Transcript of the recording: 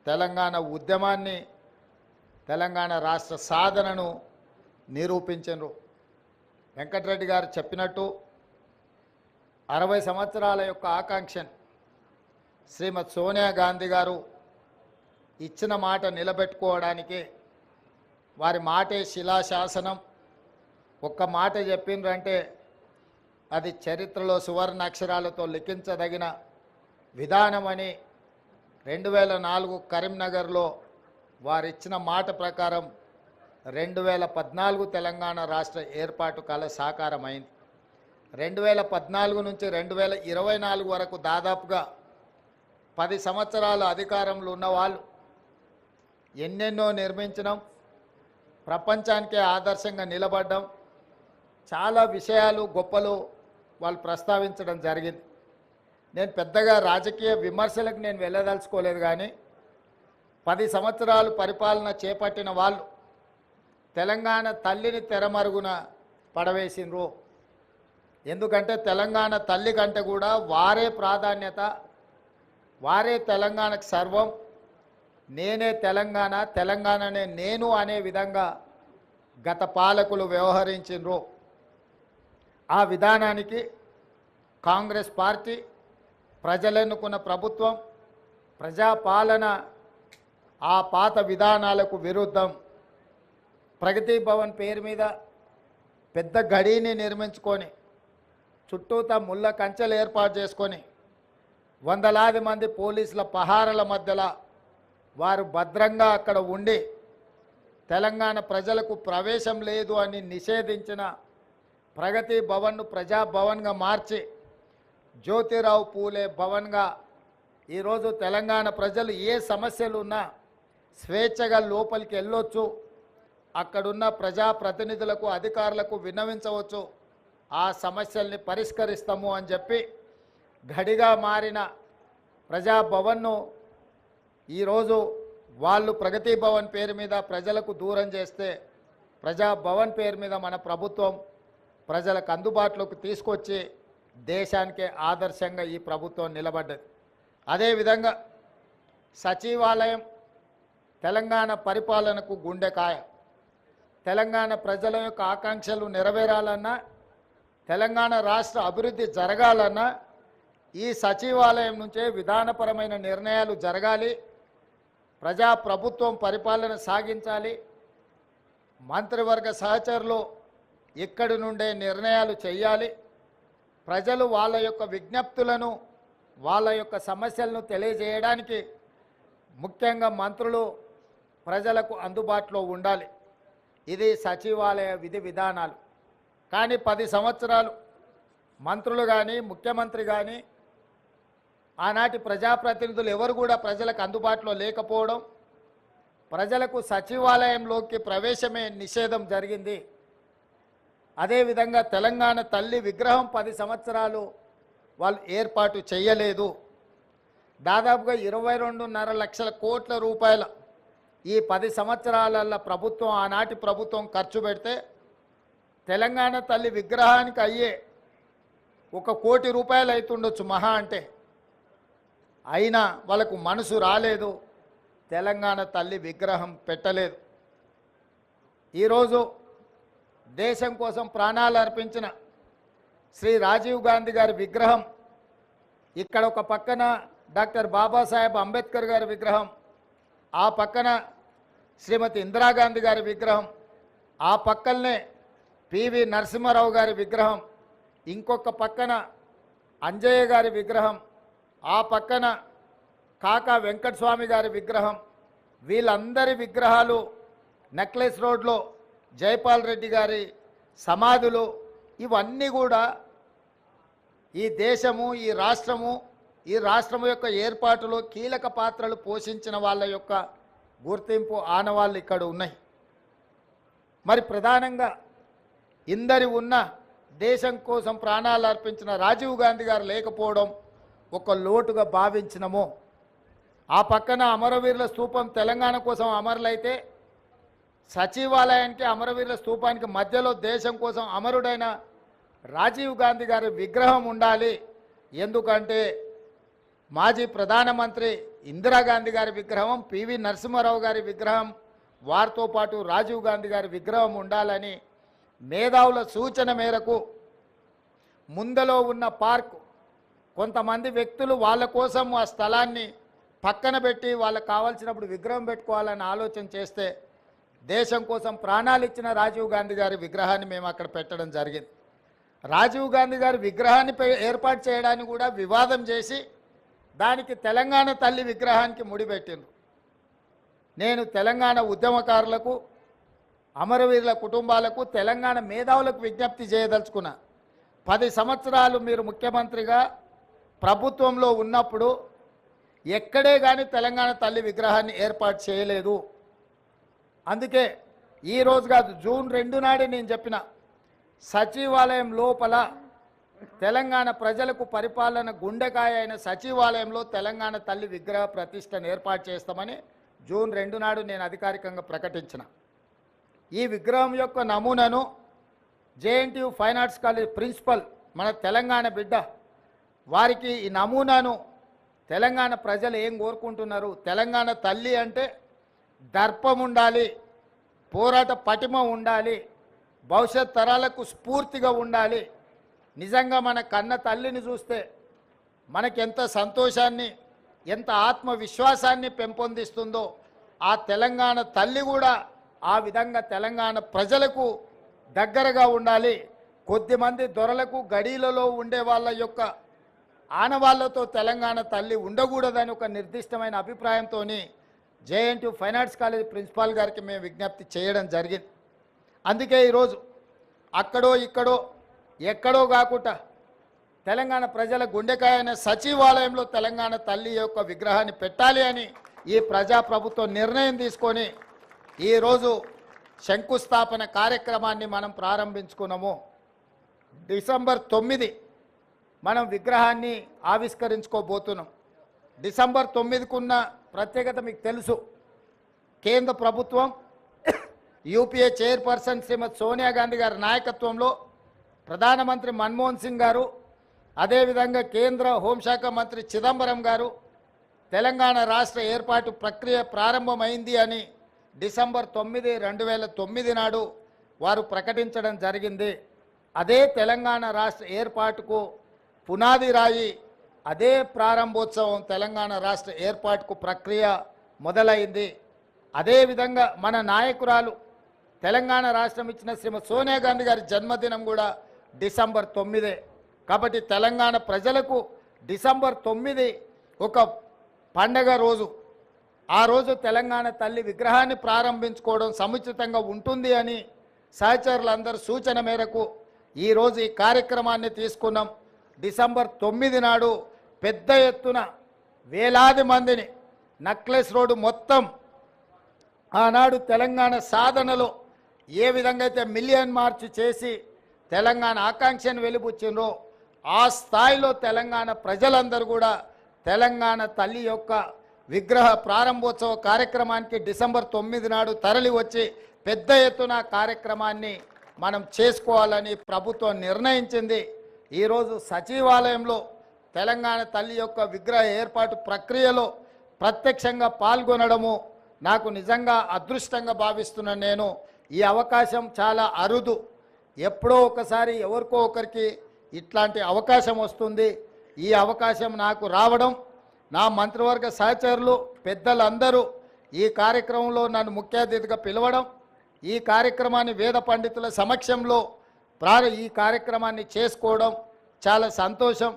తెలంగాణ ఉద్యమాన్ని, తెలంగాణ రాష్ట్ర సాధనను నిరూపించరు. వెంకటరెడ్డి గారు చెప్పినట్టు 60 సంవత్సరాల యొక్క ఆకాంక్షను శ్రీమతి సోనియా గాంధీ గారు ఇచ్చిన మాట నిలబెట్టుకోవడానికి వారి మాటే శిలాశాసనం. ఒక్క మాట చెప్పిండ్రంటే అది చరిత్రలో సువర్ణ అక్షరాలతో లిఖించదగిన విధానమని 2004 కరీంనగర్లో వారిచ్చిన మాట ప్రకారం 2014 తెలంగాణ రాష్ట్ర ఏర్పాటు కల సాకారమైంది. 2014 నుంచి 2024 వరకు దాదాపుగా 10 సంవత్సరాల అధికారంలో ఉన్నవాళ్ళు ఎన్నెన్నో నిర్మించడం, ప్రపంచానికే ఆదర్శంగా నిలబడడం, చాలా విషయాలు గొప్పలు వాళ్ళు ప్రస్తావించడం జరిగింది. నేను పెద్దగా రాజకీయ విమర్శలకు నేను వెళ్ళదలుచుకోలేదు, కానీ 10 సంవత్సరాలు పరిపాలన చేపట్టిన వాళ్ళు తెలంగాణ తల్లిని తెరమరుగున పడవేసినరు. ఎందుకంటే తెలంగాణ తల్లి కంటే కూడా వారే ప్రాధాన్యత, వారే తెలంగాణకు సర్వం, నేనే తెలంగాణ, తెలంగాణనే నేను అనే విధంగా గత పాలకులు వ్యవహరించినరు. ఆ విధానానికి కాంగ్రెస్ పార్టీ, ప్రజలెన్నుకున్న ప్రభుత్వం, ప్రజాపాలన ఆ పాత విధానాలకు విరుద్ధం ప్రగతి భవన్ పేరు మీద పెద్ద గడిని నిర్మించుకొని చుట్టూతా ముళ్ళ కంచెలు ఏర్పాటు చేసుకొని వందలాది మంది పోలీసుల పహారల మధ్యలో వారు భద్రంగా అక్కడ ఉండి తెలంగాణ ప్రజలకు ప్రవేశం లేదు అని నిషేధించిన ప్రగతి భవన్ను ప్రజాభవన్గా మార్చి జ్యోతిరావు పూలే భవన్గా ఈరోజు తెలంగాణ ప్రజలు ఏ సమస్యలు ఉన్నా స్వేచ్ఛగా లోపలికి వెళ్ళొచ్చు, అక్కడున్న ప్రజాప్రతినిధులకు, అధికారులకు విన్నవించవచ్చు, ఆ సమస్యల్ని పరిష్కరిస్తాము అని చెప్పి గడిగా మారిన ప్రజాభవన్ను ఈరోజు వాళ్ళు ప్రగతి భవన్ పేరు మీద ప్రజలకు దూరం చేస్తే ప్రజాభవన్ పేరు మీద మన ప్రభుత్వం ప్రజలకు అందుబాటులోకి తీసుకొచ్చి దేశానికే ఆదర్శంగా ఈ ప్రభుత్వం నిలబడ్డది. అదేవిధంగా సచివాలయం తెలంగాణ పరిపాలనకు గుండెకాయ. తెలంగాణ ప్రజల యొక్క ఆకాంక్షలు నెరవేరాలన్నా, తెలంగాణ రాష్ట్ర అభివృద్ధి జరగాలన్నా ఈ సచివాలయం నుంచే విధానపరమైన నిర్ణయాలు జరగాలి, ప్రజాప్రభుత్వం పరిపాలన సాగించాలి, మంత్రివర్గ సహచరులు ఇక్కడి నుండే నిర్ణయాలు చేయాలి, ప్రజలు వాళ్ళ యొక్క విజ్ఞప్తులను, వాళ్ళ యొక్క సమస్యలను తెలియజేయడానికి ముఖ్యంగా మంత్రులు ప్రజలకు అందుబాటులో ఉండాలి. ఇది సచివాలయ విధి విధానాలు. కానీ 10 సంవత్సరాలు మంత్రులు కానీ, ముఖ్యమంత్రి కానీ, ఆనాటి ప్రజాప్రతినిధులు ఎవరు కూడా ప్రజలకు అందుబాటులో లేకపోవడం, ప్రజలకు సచివాలయంలోకి ప్రవేశమే నిషేధం జరిగింది. అదేవిధంగా తెలంగాణ తల్లి విగ్రహం 10 సంవత్సరాలు వాళ్ళు ఏర్పాటు చేయలేదు. దాదాపుగా 22.5 లక్షల కోట్ల రూపాయల ఈ 10 సంవత్సరాల ప్రభుత్వం, ఆనాటి ప్రభుత్వం ఖర్చు పెడితే తెలంగాణ తల్లి విగ్రహానికి అయ్యే 1 కోటి రూపాయలు అవుతుండొచ్చు మహా అంటే. అయినా వాళ్ళకు మనసు రాలేదు, తెలంగాణ తల్లి విగ్రహం పెట్టలేదు. ఈరోజు దేశం కోసం ప్రాణాలు అర్పించిన శ్రీ రాజీవ్ గాంధీ గారి విగ్రహం ఇక్కడ ఒక పక్కన, డాక్టర్ బాబాసాహెబ్ అంబేద్కర్ గారి విగ్రహం ఆ పక్కన, శ్రీమతి ఇందిరాగాంధీ గారి విగ్రహం ఆ పక్కనే, పివి నరసింహారావు గారి విగ్రహం ఇంకొక పక్కన, అంజయ్య గారి విగ్రహం ఆ పక్కన, కాకా వెంకటస్వామి గారి విగ్రహం, వీళ్ళందరి విగ్రహాలు నెక్లెస్ రోడ్లో జైపాల్ రెడ్డి గారి సమాధులు, ఇవన్నీ కూడా ఈ దేశము, ఈ రాష్ట్రము యొక్క ఏర్పాటులో కీలక పాత్రలు పోషించిన వాళ్ళ యొక్క గుర్తింపు ఆనవాళ్ళు ఇక్కడ ఉన్నాయి. మరి ప్రధానంగా ఇందరి ఉన్న దేశం కోసం ప్రాణాలు అర్పించిన రాజీవ్ గాంధీ గారు లేకపోవడం ఒక లోటుగా భావించినము. ఆ పక్కన అమరవీరుల స్తూపం తెలంగాణ కోసం అమరులైతే, సచివాలయానికి అమరవీరుల స్తూపానికి మధ్యలో దేశం కోసం అమరుడైన రాజీవ్ గాంధీ గారి విగ్రహం ఉండాలి. ఎందుకంటే మాజీ ప్రధానమంత్రి ఇందిరాగాంధీ గారి విగ్రహం, పివి నరసింహారావు గారి విగ్రహం, వారితో పాటు రాజీవ్ గాంధీ గారి విగ్రహం ఉండాలని మేధావుల సూచన మేరకు ముందలో ఉన్న పార్క్ కొంతమంది వ్యక్తులు వాళ్ళ కోసం ఆ స్థలాన్ని పక్కన పెట్టి వాళ్ళకు కావాల్సినప్పుడు విగ్రహం పెట్టుకోవాలని ఆలోచన చేస్తే దేశం కోసం ప్రాణాలు ఇచ్చిన రాజీవ్ గాంధీ గారి విగ్రహాన్ని మేము అక్కడ పెట్టడం జరిగింది. రాజీవ్ గాంధీ గారి విగ్రహాన్ని ఏర్పాటు చేయడానికి కూడా వివాదం చేసి దానికి తెలంగాణ తల్లి విగ్రహానికి ముడిపెట్టిండ్రు. నేను తెలంగాణ ఉద్యమకారులకు, అమరవీరుల కుటుంబాలకు, తెలంగాణ మేధావులకు విజ్ఞప్తి చేయదలుచుకున్నా. 10 సంవత్సరాలు మీరు ముఖ్యమంత్రిగా ప్రభుత్వంలో ఉన్నప్పుడు ఎక్కడే కానీ తెలంగాణ తల్లి విగ్రహాన్ని ఏర్పాటు చేయలేదు. అందుకే ఈరోజు కాదు, జూన్ 2 నాడే నేను చెప్పిన సచివాలయం లోపల తెలంగాణ ప్రజలకు పరిపాలన గుండెకాయ అయిన సచివాలయంలో తెలంగాణ తల్లి విగ్రహ ప్రతిష్టను ఏర్పాటు చేస్తామని జూన్ 2 నాడు నేను అధికారికంగా ప్రకటించిన. ఈ విగ్రహం యొక్క నమూనాను JNTU fine arts college principal మన తెలంగాణ బిడ్డ వారికి ఈ నమూనాను తెలంగాణ ప్రజలు ఏం కోరుకుంటున్నారు, తెలంగాణ తల్లి అంటే దర్పం ఉండాలి, పోరాట పటిమ ఉండాలి, భవిష్యత్ తరాలకు స్ఫూర్తిగా ఉండాలి. నిజంగా మన కన్న తల్లిని చూస్తే మనకి ఎంత సంతోషాన్ని, ఎంత ఆత్మవిశ్వాసాన్ని పెంపొందిస్తుందో ఆ తెలంగాణ తల్లి కూడా ఆ విధంగా తెలంగాణ ప్రజలకు దగ్గరగా ఉండాలి. కొద్దిమంది దొరలకు గడీలలో ఉండే వాళ్ళ యొక్క ఆనవాళ్లతో తెలంగాణ తల్లి ఉండకూడదని ఒక నిర్దిష్టమైన అభిప్రాయంతో JNTU fine arts college principal గారికి మేము విజ్ఞప్తి చేయడం జరిగింది. అందుకే ఈరోజు అక్కడో ఇక్కడో ఎక్కడో కాకుండా తెలంగాణ ప్రజల గుండెకాయ అయిన సచివాలయంలో తెలంగాణ తల్లి యొక్క విగ్రహాన్ని పెట్టాలి అని ఈ ప్రజాప్రభుత్వం నిర్ణయం తీసుకొని ఈరోజు శంకుస్థాపన కార్యక్రమాన్ని మనం ప్రారంభించుకున్నాము. డిసెంబర్ 9 మనం విగ్రహాన్ని ఆవిష్కరించుకోబోతున్నాం. డిసెంబర్ 9కున్న ప్రత్యేకత మీకు తెలుసు. కేంద్ర ప్రభుత్వం యూపీఏ చైర్పర్సన్ శ్రీమతి సోనియా గాంధీ గారి నాయకత్వంలో ప్రధానమంత్రి మన్మోహన్ సింగ్ గారు, అదేవిధంగా కేంద్ర హోంశాఖ మంత్రి చిదంబరం గారు తెలంగాణ రాష్ట్ర ఏర్పాటు ప్రక్రియ ప్రారంభమైంది అని డిసెంబర్ 9, 2009 నాడు వారు ప్రకటించడం జరిగింది. అదే తెలంగాణ రాష్ట్ర ఏర్పాటుకు పునాది రాయి, అదే ప్రారంభోత్సవం తెలంగాణ రాష్ట్ర ఏర్పాటుకు ప్రక్రియ మొదలైంది. అదేవిధంగా మన నాయకురాలు తెలంగాణ రాష్ట్రం ఇచ్చిన శ్రీమతి సోనియా గాంధీ గారి జన్మదినం కూడా డిసెంబర్ 9. కాబట్టి తెలంగాణ ప్రజలకు డిసెంబర్ 9 ఒక పండగ రోజు. ఆ రోజు తెలంగాణ తల్లి విగ్రహాన్ని ప్రారంభించుకోవడం సముచితంగా ఉంటుంది అని సహచరులందరూ సూచన మేరకు ఈరోజు ఈ కార్యక్రమాన్ని తీసుకున్నాం. డిసెంబర్ 9 నాడు పెద్ద ఎత్తున వేలాది మందిని నక్లెస్ రోడ్డు మొత్తం ఆనాడు తెలంగాణ సాధనలో ఏ విధంగా అయితే మిలియన్ మార్చ్ చేసి తెలంగాణ ఆకాంక్షను వెలిబుచ్చిండ్రో ఆ స్థాయిలో తెలంగాణ ప్రజలందరూ కూడా తెలంగాణ తల్లి యొక్క విగ్రహ ప్రారంభోత్సవ కార్యక్రమానికి డిసెంబర్ 9 నాడు తరలి వచ్చి పెద్ద ఎత్తున కార్యక్రమాన్ని మనం చేసుకోవాలని ప్రభుత్వం నిర్ణయించింది. ఈరోజు సచివాలయంలో తెలంగాణ తల్లి యొక్క విగ్రహ ఏర్పాటు ప్రక్రియలో ప్రత్యక్షంగా పాల్గొనడము నాకు నిజంగా అదృష్టంగా భావిస్తున్నాను. నేను ఈ అవకాశం చాలా అరుదు. ఎప్పుడో ఒకసారి ఎవరికో ఒకరికి ఇట్లాంటి అవకాశం వస్తుంది. ఈ అవకాశం నాకు రావడం, నా మంత్రివర్గ సహచరులు పెద్దలందరూ ఈ కార్యక్రమంలో నన్ను ముఖ్య అతిథిగా పిలవడం, ఈ కార్యక్రమాన్ని వేద పండితుల సమక్షంలో ఈ కార్యక్రమాన్ని చేసుకోవడం చాలా సంతోషం.